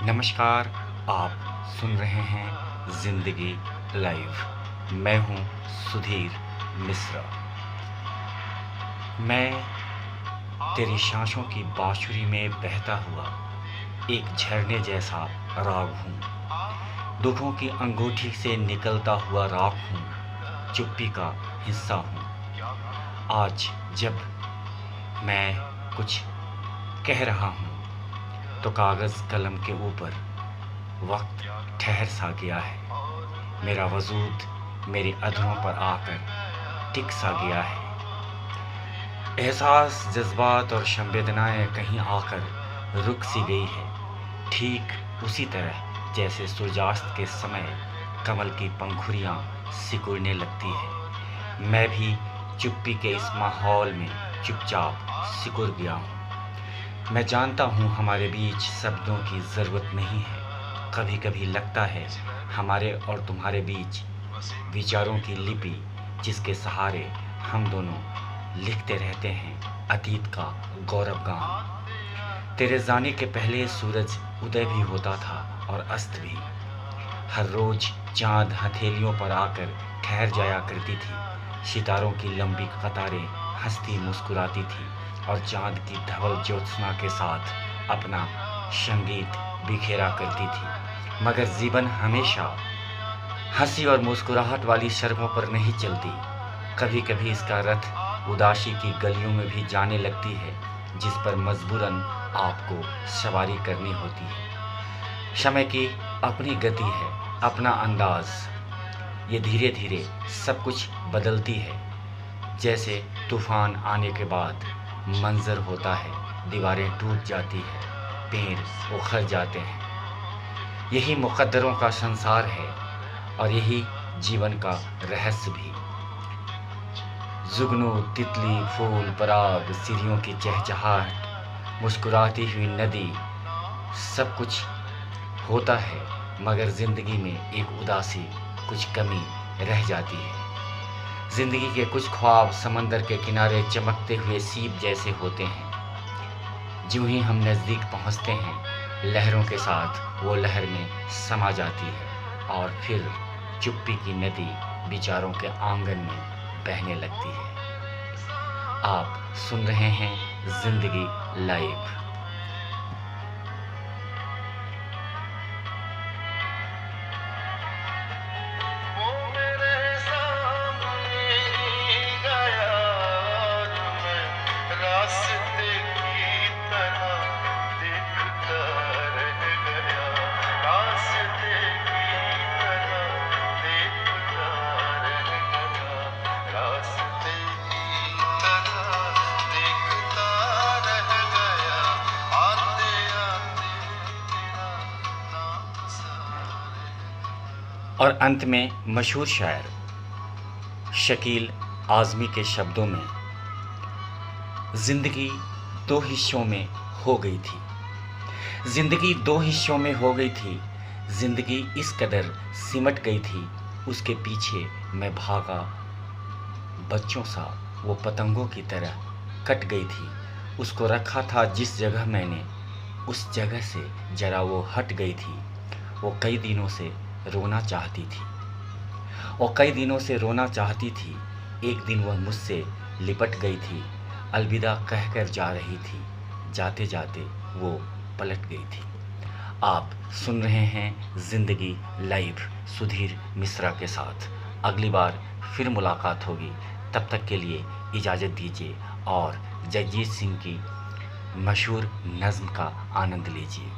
नमस्कार। आप सुन रहे हैं ज़िंदगी लाइव। मैं हूं सुधीर मिश्रा। मैं तेरी सांसों की बांसुरी में बहता हुआ एक झरने जैसा राग हूँ। दुखों की अंगूठी से निकलता हुआ राग हूँ। चुप्पी का हिस्सा हूँ। आज जब मैं कुछ कह रहा हूँ तो कागज़ कलम के ऊपर वक्त ठहर सा गया है। मेरा वजूद मेरे अधरों पर आकर टिक सा गया है। एहसास, जज्बात और संवेदनाएं कहीं आकर रुक सी गई है। ठीक उसी तरह जैसे सूर्यास्त के समय कमल की पंखुड़ियां सिकुड़ने लगती है। मैं भी चुप्पी के इस माहौल में चुपचाप सिकुड़ गया हूँ। मैं जानता हूँ हमारे बीच शब्दों की ज़रूरत नहीं है। कभी कभी लगता है हमारे और तुम्हारे बीच विचारों की लिपि, जिसके सहारे हम दोनों लिखते रहते हैं अतीत का गौरव गान। तेरे जाने के पहले सूरज उदय भी होता था और अस्त भी। हर रोज़ चाँद हथेलियों पर आकर ठहर जाया करती थी। सितारों की लंबी कतारें हंसती मुस्कुराती थी और चाँद की धवल ज्योत्सना के साथ अपना संगीत बिखेरा करती थी। मगर जीवन हमेशा हंसी और मुस्कुराहट वाली सड़कों पर नहीं चलती। कभी कभी इसका रथ उदासी की गलियों में भी जाने लगती है, जिस पर मजबूरन आपको सवारी करनी होती है। समय की अपनी गति है, अपना अंदाज। ये धीरे धीरे सब कुछ बदलती है। जैसे तूफान आने के बाद मंजर होता है, दीवारें टूट जाती है, पेड़ उखड़ जाते हैं। यही मुकद्दरों का संसार है और यही जीवन का रहस्य भी। जुगनू, तितली, फूल, पराग, सीढ़ियों की चहचहाहट, मुस्कुराती हुई नदी, सब कुछ होता है। मगर ज़िंदगी में एक उदासी, कुछ कमी रह जाती है। ज़िंदगी के कुछ ख्वाब समंदर के किनारे चमकते हुए सीप जैसे होते हैं। ज्यों ही हम नज़दीक पहुंचते हैं, लहरों के साथ वो लहर में समा जाती है और फिर चुप्पी की नदी विचारों के आंगन में बहने लगती है। आप सुन रहे हैं ज़िंदगी लाइव। और अंत में मशहूर शायर शकील आज़मी के शब्दों में, ज़िंदगी दो हिस्सों में हो गई थी। ज़िंदगी दो हिस्सों में हो गई थी। ज़िंदगी इस कदर सिमट गई थी, उसके पीछे मैं भागा बच्चों सा, वो पतंगों की तरह कट गई थी। उसको रखा था जिस जगह मैंने, उस जगह से जरा वो हट गई थी। वो कई दिनों से रोना चाहती थी। और कई दिनों से रोना चाहती थी। एक दिन वह मुझसे लिपट गई थी, अलविदा कहकर जा रही थी। जाते जाते वो पलट गई थी। आप सुन रहे हैं ज़िंदगी लाइव सुधीर मिश्रा के साथ। अगली बार फिर मुलाकात होगी। तब तक के लिए इजाज़त दीजिए और जगजीत सिंह की मशहूर नज़्म का आनंद लीजिए।